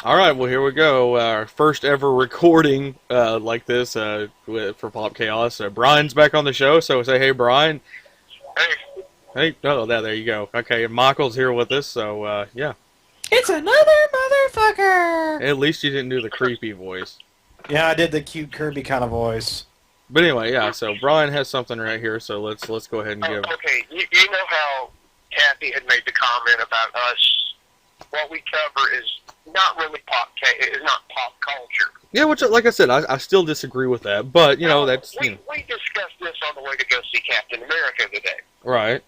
All right, well here we go. Our first ever recording like this for Pop Chaos. Brian's back on the show, so say hey, Brian. Hey, Hey, oh, there you go. Okay, and Michael's here with us, so yeah. It's another motherfucker! At least you didn't do the creepy voice. Yeah, I did the cute Kirby kind of voice. But anyway, yeah. So Brian has something right here, so let's go ahead and give. okay, you know how Kathy had made the comment about us. What we cover is not really is not pop culture. Yeah, which like I said, I still disagree with that, but you know that's we discussed this on the way to go see Captain America today. right.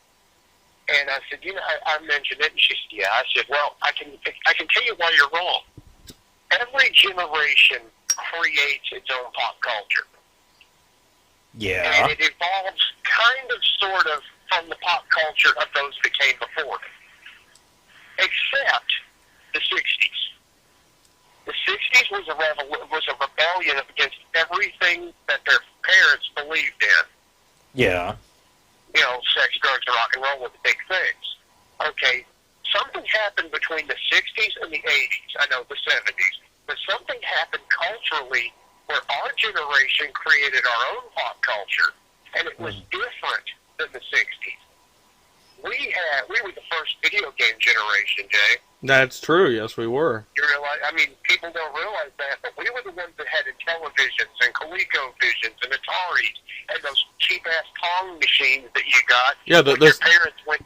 And I said, I mentioned it, and she said, yeah. I said, well, I can tell you why you're wrong. Every generation creates its own pop culture. Yeah. And it evolves kind of, sort of, from the pop culture of those that came before it. Except the 60s. The 60s was a rebellion against everything that their parents believed in. Yeah. You know, sex, drugs, and rock and roll were the big things. Okay, something happened between the 60s and the 80s, I know the 70s, but something happened culturally where our generation created our own pop culture, and it was different than the 60s. We were the first video game generation, Jay. That's true. Yes, we were. You realize? I mean, people don't realize that, but we were the ones that had Intellivisions and ColecoVisions and Ataris and those cheap-ass Pong machines that you got. Yeah, your parents went.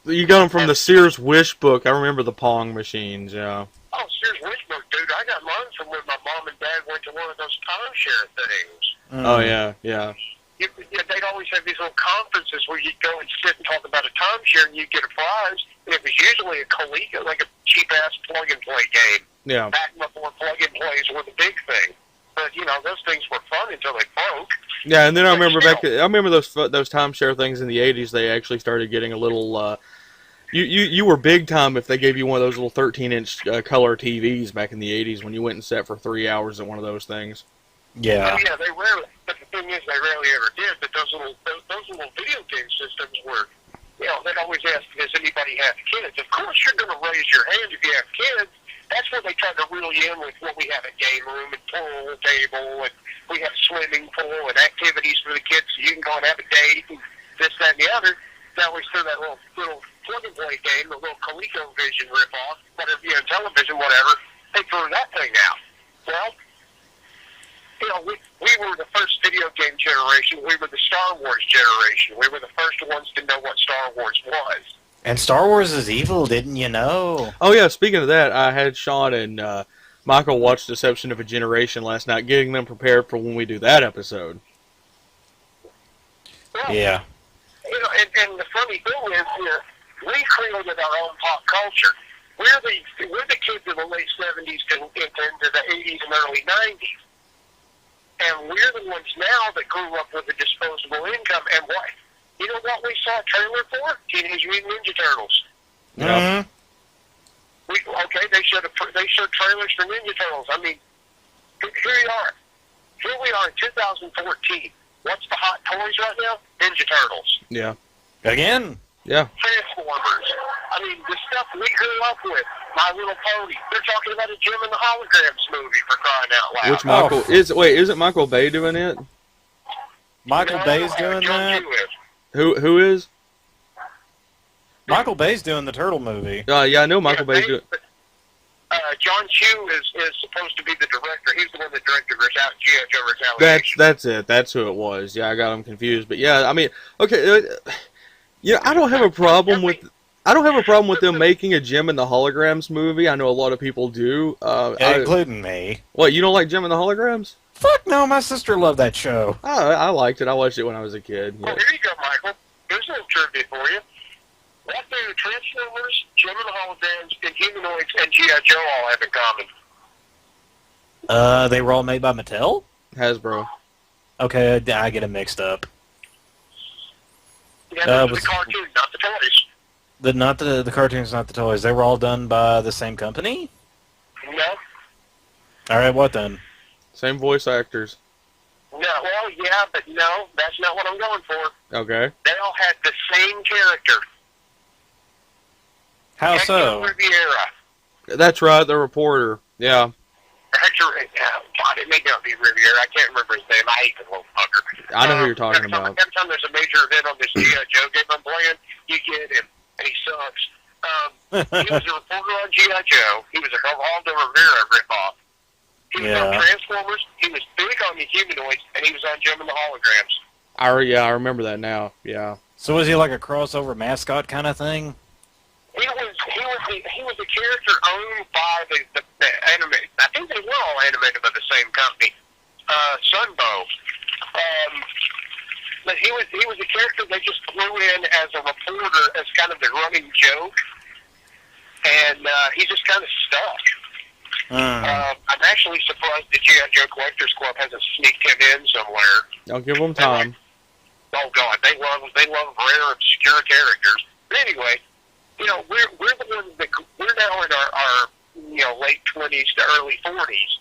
You got them from the Sears Wish book. I remember the Pong machines. Yeah. Oh, Sears Wish book, dude! I got mine from when my mom and dad went to one of those timeshare things. Oh yeah, yeah. They'd always have these little conferences where you'd go and sit and talk about a timeshare, and you'd get a prize. And it was usually a Coleco, like a cheap-ass plug-and-play game. Yeah. Back before plug-and-plays were the big thing. But, those things were fun until they broke. Yeah, and then I remember I remember those timeshare things in the 80s. They actually started getting a little. You were big time if they gave you one of those little 13-inch color TVs back in the 80s when you went and sat for 3 hours at one of those things. Yeah. Oh, yeah, they rarely. But the thing is, they rarely ever did. But those little video game systems were, they'd always ask, does anybody have kids? Of course, you're going to raise your hand if you have kids. That's where they tried to reel you in with what we have a game room and pool table, and we have swimming pool and activities for the kids, so you can go and have a date and this, that, and the other. They always threw that little plug-and-play game, the little ColecoVision rip-off, whatever, television, whatever. They threw that thing out. Well, we were the first video game generation. We were the Star Wars generation. We were the first ones to know what Star Wars was. And Star Wars is evil, didn't you know? Oh yeah, speaking of that, I had Sean and Michael watch Deception of a Generation last night, getting them prepared for when we do that episode. Well, Yeah. And the funny thing is, we created our own pop culture. We're the kids of the late 70s into the 80s and early 90s. And we're the ones now that grew up with a disposable income. And what? You know what we saw a trailer for? Teenage Mutant Ninja Turtles. Yeah. They showed trailers for Ninja Turtles. I mean, here we are. Here we are in 2014. What's the hot toys right now? Ninja Turtles. Yeah. Again? Yeah. Transformers. I mean, the stuff we grew up with. My Little Pony. They're talking about a Jim and the Holograms movie, for crying out loud. Which Michael isn't Michael Bay doing it? Michael Bay's doing John that? Chu is. Who is? Michael Bay's doing the Turtle movie. Yeah, I know Michael Bay's doing. John Chu is supposed to be the director. He's the one that directed G.I. Joe Retaliation. That's it. That's who it was. Yeah, I got him confused. But yeah, I mean, okay, I don't have a problem with them making a Jim and the Holograms movie. I know a lot of people do. Including me. What, you don't like Jim and the Holograms? Fuck no, my sister loved that show. I liked it. I watched it when I was a kid. Yeah. Well, here you go, Michael. Here's a little trivia for you. What do Transformers, Jim and the Holograms, and Humanoids, and G.I. Joe all have in common? They were all made by Mattel? Hasbro. Okay, I get them mixed up. Yeah, the cartoon, not the toys. Not the cartoons, not the toys. They were all done by the same company? No. Alright, what then? Same voice actors. No, well, yeah, but no, that's not what I'm going for. Okay. They all had the same character. How Hector so? Riviera. That's right, the reporter. Yeah. Hector, God, it may not be Riviera. I can't remember his name. I hate the little fucker. I know who you're talking about. Every time there's a major event on this G.I. Joe game I'm playing, you get him, and he sucks. He was a reporter on G.I. Joe. He was a Aldo Rivera ripoff. He was on Transformers. He was big on the humanoids, and he was on Jim and the Holograms. I remember that now. Yeah. So was he like a crossover mascot kind of thing? He was a character owned by the anime. I think they were all animated by the same company, Sunbow. But he was a character they just threw in as a reporter as kind of the running joke, and he just kind of stuck. I'm actually surprised the G.I. Joe Collectors Club hasn't sneaked him in somewhere. I'll give them time. Oh God, they love rare, obscure characters. But anyway, you know, we're the ones that we're now in our late 20s to early 40s,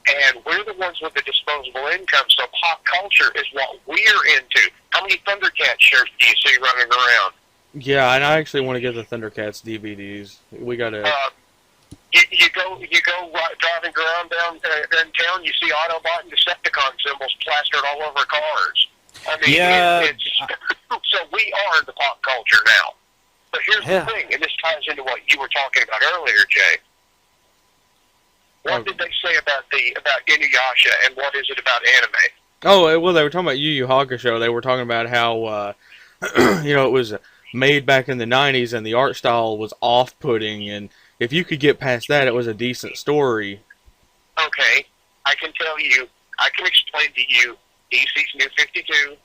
and we're the ones with the disposable income. So pop culture is what we're into. How many Thundercats shirts do you see running around? Yeah, and I actually want to get the Thundercats DVDs. We gotta. You go driving around down town, you see Autobot and Decepticon symbols plastered all over cars. I mean, so we are the pop culture now. But here's the thing, and this ties into what you were talking about earlier, Jay. What did they say about Inuyasha, and what is it about anime? Oh, well, they were talking about Yu Yu Hakusho. They were talking about how, it was made back in the 90s, and the art style was off-putting, and if you could get past that, it was a decent story. Okay, I can explain to you DC's New 52.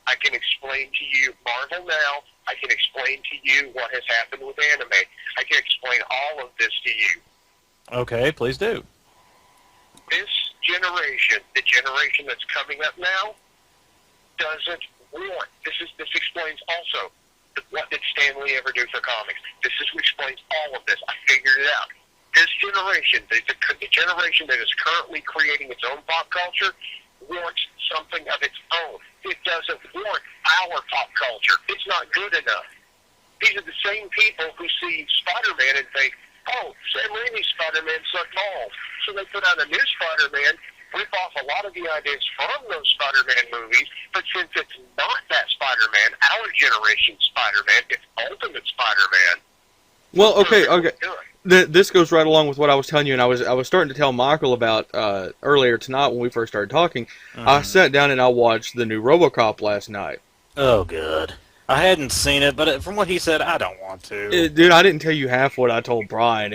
I can explain to you Marvel Now. I can explain to you what has happened with anime. I can explain all of this to you. Okay, please do. This generation, the generation that's coming up now, doesn't want. This explains also what did Stan Lee ever do for comics. This explains all of this. I figured it out. This generation, the generation that is currently creating its own pop culture, wants something of its own. It doesn't want our pop culture. It's not good enough. These are the same people who see Spider-Man and think, oh, Sam Raimi's Spider-Man sucked balls. So they put out a new Spider-Man, rip off a lot of the ideas from those Spider-Man movies, but since it's not that Spider-Man, our generation's Spider-Man, it's Ultimate Spider-Man. Well, okay. This goes right along with what I was telling you, and I was starting to tell Michael about earlier tonight when we first started talking. I sat down and I watched the new RoboCop last night. Oh, good. I hadn't seen it, but from what he said, I don't want to. Dude, I didn't tell you half what I told Bryan.